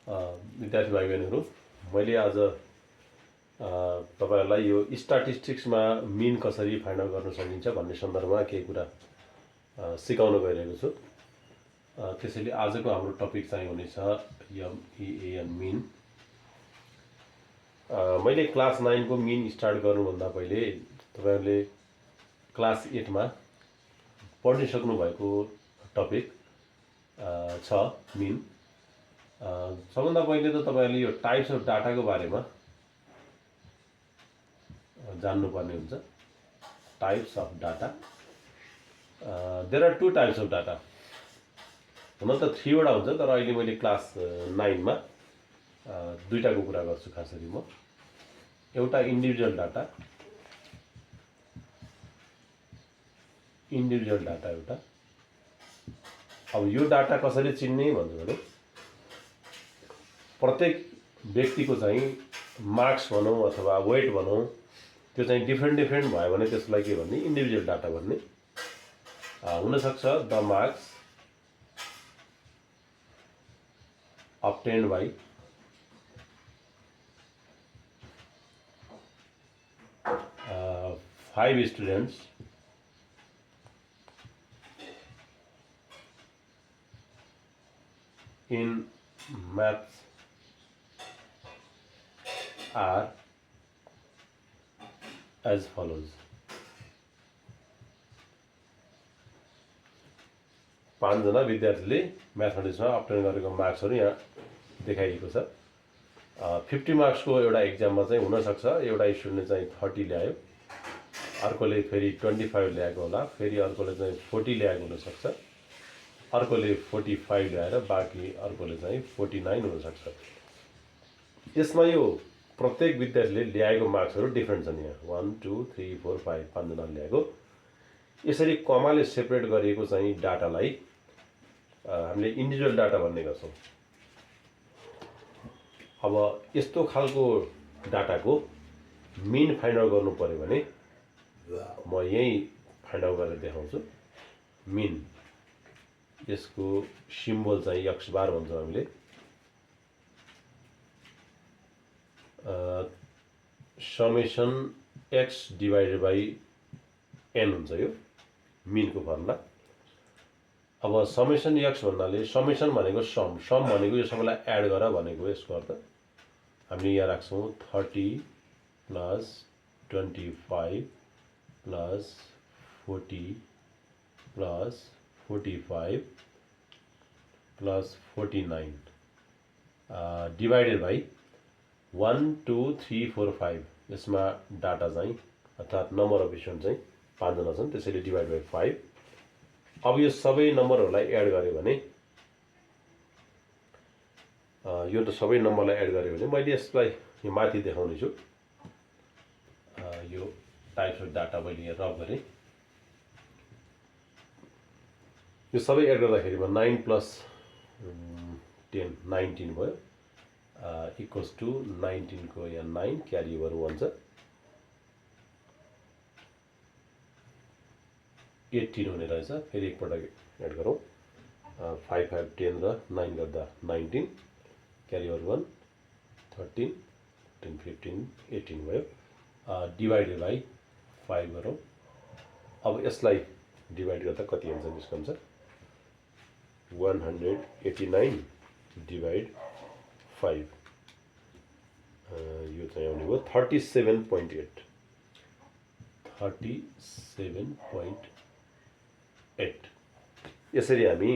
विद्यार्थी भाइ बहिनीहरू, मैले आज तपाईहरुलाई यो स्ट्याटिस्टिक्समा मिन कसरी फाइन्ड आउट गर्न सकिन्छ भन्ने सन्दर्भमा केही कुरा सिकाउन गइरहेको छु। त्यसैले आजको हाम्रो टपिक चाहिँ हुनेछ MEAN मिन। मैले क्लास 9 को मिन स्टार्ट गर्नुभन्दा पहिले तपाईहरुले क्लास 8 मा पढिसक्नु भएको टपिक छ मिन। सबभन्दा पहिले त तपाईहरुले यो टाइप्स अफ डाटाको बारेमा जान्नुपर्ने हुन्छ। Types of data, there are two types of data. हुन त 3 वटा हुन्छ, तर अहिले मैले क्लास 9 मा दुईटाको कुरा गर्छु। खास गरी म एउटा इन्डिभिजुअल डाटा एउटा। अब यो डाटा कसरी चिन्ने भन्छु भने प्रत्येक व्यक्तिको चाहिँ मार्क्स भनौं अथवा वेट भनौं, त्यो चाहिँ डिफरेन्ट भयो भने त्यसलाई के भन्ने, इन्डिभिजुअल डाटा भन्ने। हुन सक्छ the marks obtained by five students in maths are as follows. 5 जना विद्यार्थीले म्याथमेटिक्समा अब्टेन गरेको मार्क्सहरु यहाँ देखाइएको छ। 50 मार्क्स को एउटा एक्जाममा चाहिँ हुन सक्छ एउटा स्टुडेन्टले चाहिँ 30 ल्यायो, अर्कोले फेरि 25 ल्याएको होला, फेरि अर्कोले चाहिँ 40 ल्याएको हुन सक्छ, अर्कोले 45 ल्याएर बाँकी अर्कोले चाहिँ 49 हुन सक्छ। यसमा यो प्रत्येक विद्यार्थीले ल्याएको मार्क्सहरु डिफरेन्ट छन्। यहाँ 1 2 3 4 5 5 जना ल्याएको। यसरी कमाले सेपरेट गरिएको चाहिँ डाटालाई हामीले इन्डिभिजुअल डाटा भन्ने गर्छौं। अब यस्तो खालको डाटाको मिन फाइन्ड आउट गर्नु पर्यो भने म यही फाइन्ड आउट गरेर देखाउँछु। मिन, यसको सिम्बल चाहिँ x बार भन्छ हामीले। Summation x divided by n हुन्छ यो मिन को फर्मुला। अब समेसन x भन्नाले समेसन भनेको सम भनेको यो सबैलाई एड गर भनेको यसको अर्थ। हामीले यहाँ राख्छौं 30 plus 25 plus 40 plus 45 plus 49 divided by 1 2 3 4 5। यसमा डाटा चाहिँ अर्थात नम्बर अफ स्टुडेन्ट चाहिँ 5 जना छन्, त्यसैले डिवाइड बाइ 5। अब यो सबै नम्बरहरुलाई एड गर्यो भने यो त सबै नम्बरलाई एड गर्यो भने मैले यसलाई यो माथि देखाउने छु। यो टाइप्स अफ डाटा मैले यहाँ रब गरे। यो सबै एड गर्दाखेरिमा 9 प्लस 10 19 भयो, इक्वल्स टु 19 को यहाँ 9 क्यारी ओभर 1 छ, 18 हुने रहेछ। फेरि एकपटक एड गरौँ। 5 5 10 र 9 गर्दा 19 क्यारी ओभर 1 13 10 15 18 भयो। डिवाइडेड बाइ 5 गरौँ। अब यसलाई डिवाइड गर्दा कति आन्सर निस्कन्छ? 189 डिवाइड 5, यो चाहिँ आउने भयो 37.8। 37.8। यसरी हामी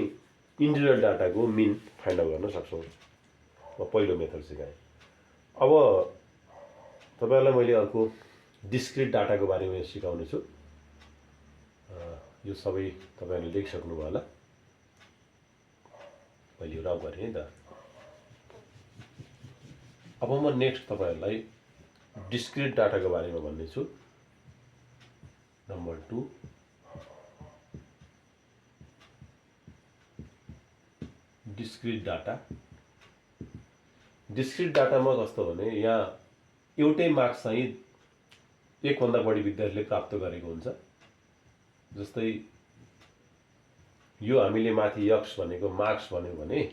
इन्डिभिजुअल डाटाको मिन फाइन्ड आउट गर्न सक्छौं। म पहिलो मेथड सिकाएँ। अब तपाईहरुलाई मैले अर्को डिस्क्रिट डाटाको बारेमा सिकाउने छु। यो सबै तपाईहरुले लेखिसक्नु भयो होला। मैले यो रब गरेँ नि त। अब म नेक्स्ट तपाईहरुलाई डिस्क्रिट डाटाको बारेमा भन्ने छु। Number 2, discrete data. डिस्क्रिट डाटामा कस्तो भने यहाँ एउटै मार्क्स चाहिँ एक भन्दा बढी विद्यार्थीले प्राप्त गरेको हुन्छ। जस्तै यो हामीले माथि x भनेको मार्क्स भन्यो भने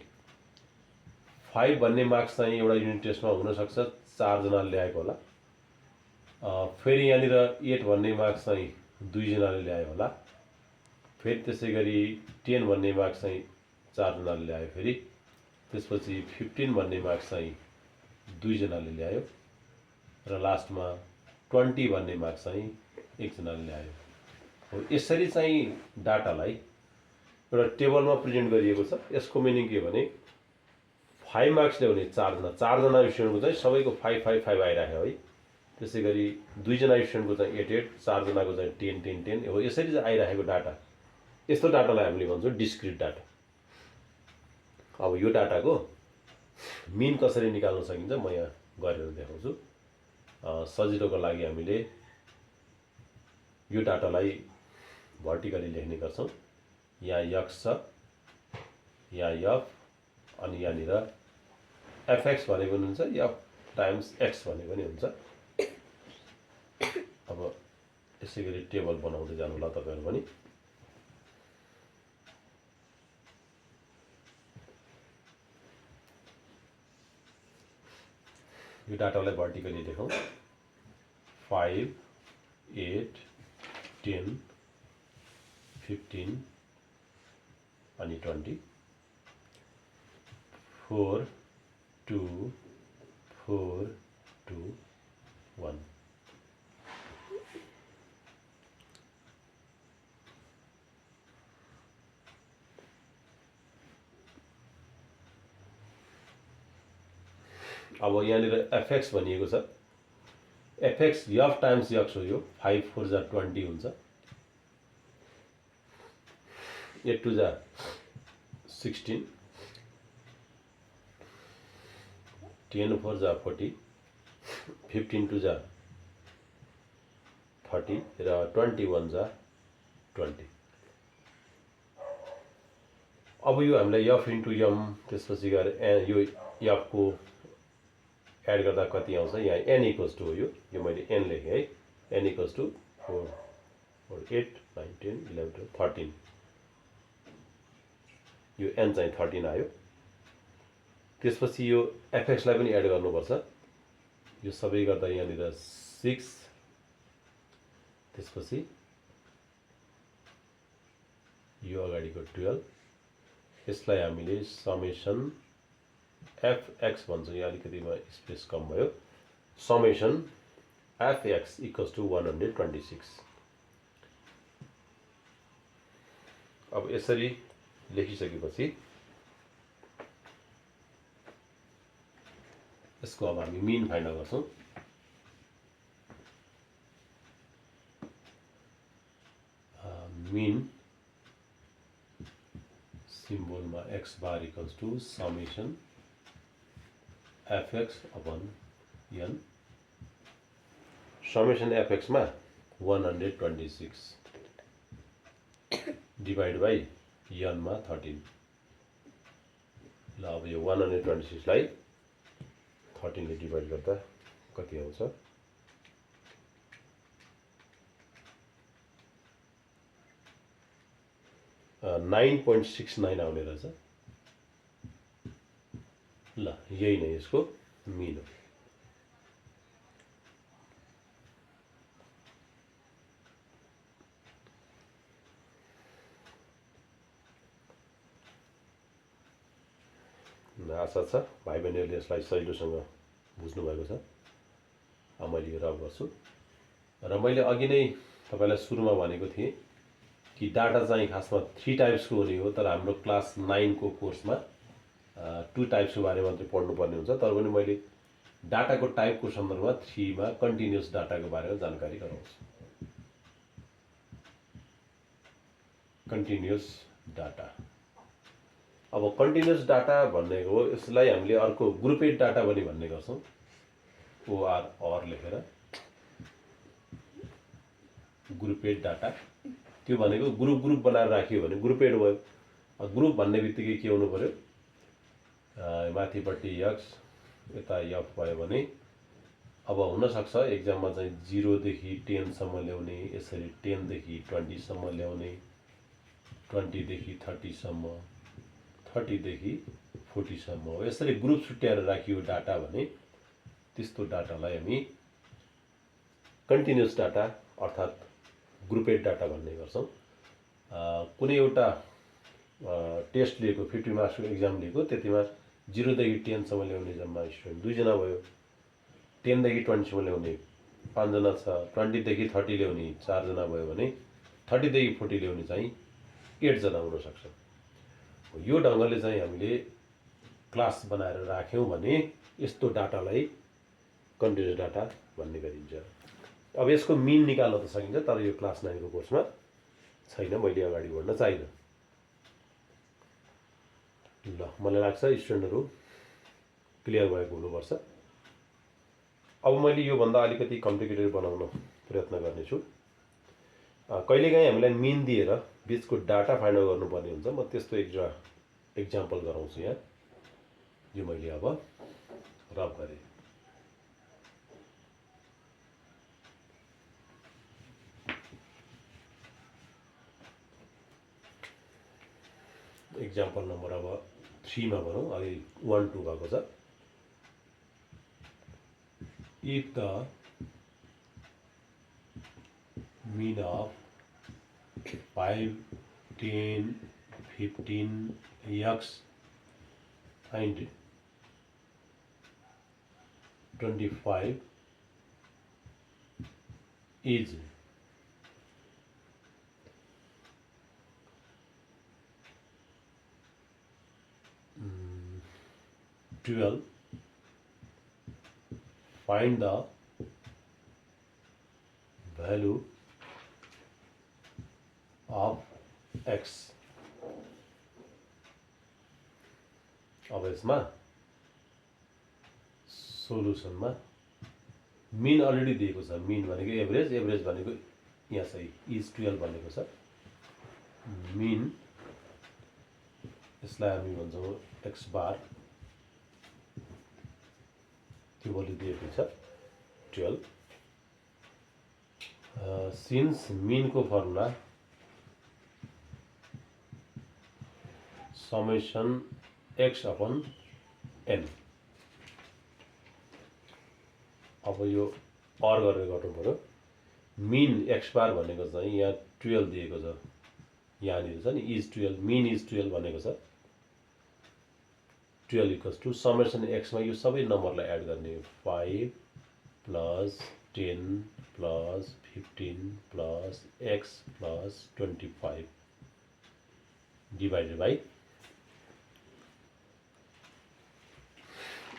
5 भन्ने मार्क्स चाहिँ एउटा युनिट टेस्टमा हुनसक्छ 4 जनाले ल्याएको होला। फेरि यहाँनिर 8 भन्ने मार्क्स चाहिँ 2 जनाले ल्यायो होला। फेरि त्यसै गरी 10 भन्ने मार्क्स चाहिँ 4 जनाले ल्यायो। फेरि त्यसपछि 15 भन्ने मार्क्स चाहिँ 2 जनाले ल्यायो र लास्टमा 20 भन्ने मार्क्स चाहिँ 1 जनाले ल्यायो। हो, यसरी चाहिँ डाटालाई एउटा टेबलमा प्रेजेन्ट गरिएको छ। यसको मिनिङ के भने 5 मार्क्स ल्याउने 4 जना स्टुडेन्टको चाहिँ सबैको 5 5 5 आइराख्यो है। त्यसै गरी 2 जना स्टुडेन्टको चाहिँ 8 8, 4 जनाको चाहिँ 10 10 10। हो, यसरी चाहिँ आइराखेको डाटा, यस्तो डाटालाई हामीले भन्छौँ डिस्क्रिट डाटा। अब यो डाटाको मिन कसरी निकाल्न सकिन्छ म यहाँ गरेर देखाउँछु। सजिलोको लागि हामीले यो डाटालाई भर्टिकली लेख्ने गर्छौँ। यहाँ x छ, यहाँ f, अनि यहाँनिर fx भनेको पनि हुन्छ, f टाइम्स x भनेको पनि हुन्छ। अब यसै गरी टेबल बनाउँदै जानु होला तपाईँहरू पनि। यो डाटालाई भर्टिकली लेखौँ। 5 8 10 15 अनि 20, 4 2 4 2 1। अब यहाँनिर fx भनिएको छ। fx f टाइम्स x हो। यो 5 4 जा 20 हुन्छ, 8 2 जा 16, 10 4 जा 40, 15 2 जा 30 र 21 जा 20। अब यो हामीलाई f इन्टु m, त्यसपछि गएर यो f को एड गर्दा कति आउँछ। यहाँ n इक्वल्स टू हो। यो मैले n लेखेँ है। n equals to 4 4 8 9 10 11 12 13। यो n चाहिँ 13 आयो। त्यसपछि यो fx लाई पनि एड गर्नुपर्छ। यो सबै गर्दा यहाँनिर 6, त्यसपछि यो अगाडिको 12। यसलाई हामीले समेसन fx भन्छौँ। यहाँ अलिकति स्पेस कम भयो। Summation fx equals to 126। अब यसरी लेखिसकेपछि यसको अब हामी मिन फाइन्ड गर्छौँ। मिन सिम्बोलमा x bar equals to summation fx upon n। Summation fx मा 126 डिवाइड बाई n मा 13। ल अब यो 126 लाई 13 ले डिवाइड गर्दा कति आउँछ। 9.69 आउने रहेछ। ल यही नै यसको मिन हो। आशा छ भाइ बहिनीहरूले यसलाई सजिलोसँग बुझ्नुभएको छ। अब मैले यो रब गर्छु। र मैले अघि नै तपाईँलाई सुरुमा भनेको थिएँ कि डाटा चाहिँ खासमा 3 टाइप्सको हुने हो। तर हाम्रो क्लास 9 को कोर्समा 2 टाइप्सको बारेमा मात्रै पढ्नुपर्ने हुन्छ। तर पनि मैले डाटाको टाइपको सन्दर्भमा 3 मा कन्टिन्युअस डाटाको बारेमा जानकारी गराउँछु। Continuous data. अब कन्टिन्युअस डाटा भनेको यसलाई हामीले अर्को ग्रुपेड डाटा पनि भन्ने गर्छौँ। OR लेखेर ग्रुपेड डाटा। त्यो भनेको ग्रुप ग्रुप बनाएर राखियो भने ग्रुपेड भयो। ग्रुप भन्ने बित्तिकै के हुनु पर्यो, माथिपट्टि x यता f भयो भने अब हुनसक्छ एक्जाममा चाहिँ 0 देखि 10 सम्म ल्याउने, यसरी 10 देखि 20 सम्म ल्याउने, 20 देखि 30 सम्म, 30 देखि 40 सम्म हो। यसरी ग्रुप छुट्याएर राखियो डाटा भने त्यस्तो डाटालाई हामी कन्टिन्युअस डाटा अर्थात् ग्रुपेड डाटा भन्ने गर्छौँ। कुनै एउटा टेस्ट लिएको 50 मार्क्सको एक्जाम लिएको त्यतिमा 0 देखि 10 सम्म ल्याउने जम्मा स्टुडेन्ट 2 जना भयो, 10 देखि 20 सम्म ल्याउने 5 जना छ, 20 देखि 30 ल्याउने 4 जना भयो भने 30 देखि 40 ल्याउने चाहिँ 8 जना हुन सक्छ। यो ढङ्गले चाहिँ हामीले क्लास बनाएर राख्यौँ भने यस्तो डाटालाई कन्टिन्युअस डाटा भन्ने गरिन्छ। अब यसको मिन निकाल्न त सकिन्छ, तर यो क्लास 9 को कोर्समा छैन, मैले अगाडि बढ्न चाहिन। ल, मलाई लाग्छ स्टुडेन्टहरू क्लियर भएको हुनुपर्छ। अब मैले योभन्दा अलिकति कम्प्लिकेटेड बनाउन प्रयत्न गर्नेछु। कहिलेकाहीँ हामीलाई मिन दिएर बिचको डाटा फाइन्ड आउट गर्नुपर्ने हुन्छ। म त्यस्तो एक्जाम्पल गराउँछु यहाँ। यो मैले अब रब गरेँ। एक्जाम्पल नम्बर अब 3 मा भनौँ, अघि 1 2 भएको छ। If the mean of 5, 10, 15 x and 25 is 12, find the value of x। अब यसमा सोलुसनमा मिन अलरेडी दिएको छ। मिन भनेको एभरेज, एभरेज भनेको यहाँ चाहिँ इज 12 भनेको छ। मिन यसलाई हामी भन्छौँ एक्स बार, त्यो भ्यालु दिएको छ 12। सिन्स मिनको formula summation x upon n. अब यो अर गरेर गर्नु पर्यो। मिन एक्स बार भनेको चाहिँ यहाँ 12 दिएको छ, यहाँनिर छ नि इज 12, मिन इज 12 भनेको छ। 12 इक्वल्स टू समेसन एक्समा यो सबै नम्बरलाई एड गर्ने, 5 plus 10 plus 15 plus x plus 25 divided by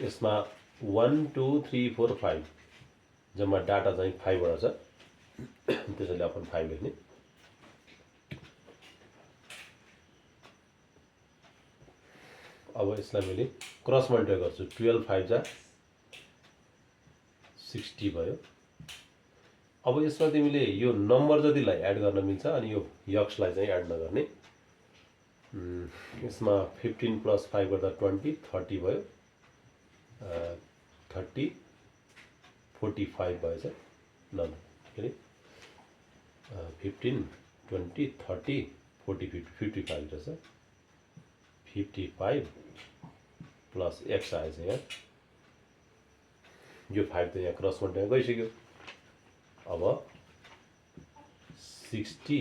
यसमा 1 2 3 4 5 जम्मा डाटा चाहिँ 5 वटा छ, त्यसैले अपन 5 लेख्ने। अब यसलाई मैले क्रस मल्टिप्लाई गर्छु। 12 5 जा 60 भयो। अब यसमा तिमीले यो नम्बर जतिलाई एड गर्न मिल्छ, अनि यो यक्सलाई चाहिँ एड नगर्ने। यसमा 15 प्लस 5 गर्दा 20 30 भयो, 30 45 भएछ। ल के अरे 15 20 30 40 50 55 रहेछ। 55 प्लस एक्स आएछ यहाँ। यो 5 त यहाँ क्रस मल्टिप्लाई गइसक्यो। अब 60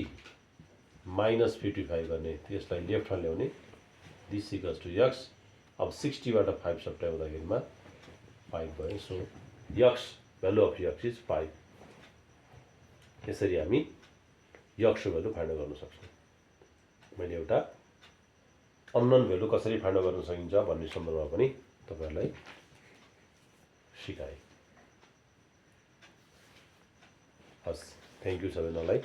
माइनस 55 गर्ने, त्यसलाई लेफ्टमा ल्याउने। This equals to x. अब 60 बाट 5 सब्ट्राक्ट 5 भयो। So x value of x is 5। यसरी हामी यक्सको भ्यालु फाइन्ड गर्न सक्छौँ। मैले एउटा अननोन भ्यालु कसरी फाइन्ड गर्न सकिन्छ भन्ने सन्दर्भमा पनि तपाईहरुलाई सिकाएँ। हस्, थ्याङ्क यू सबैजनालाई।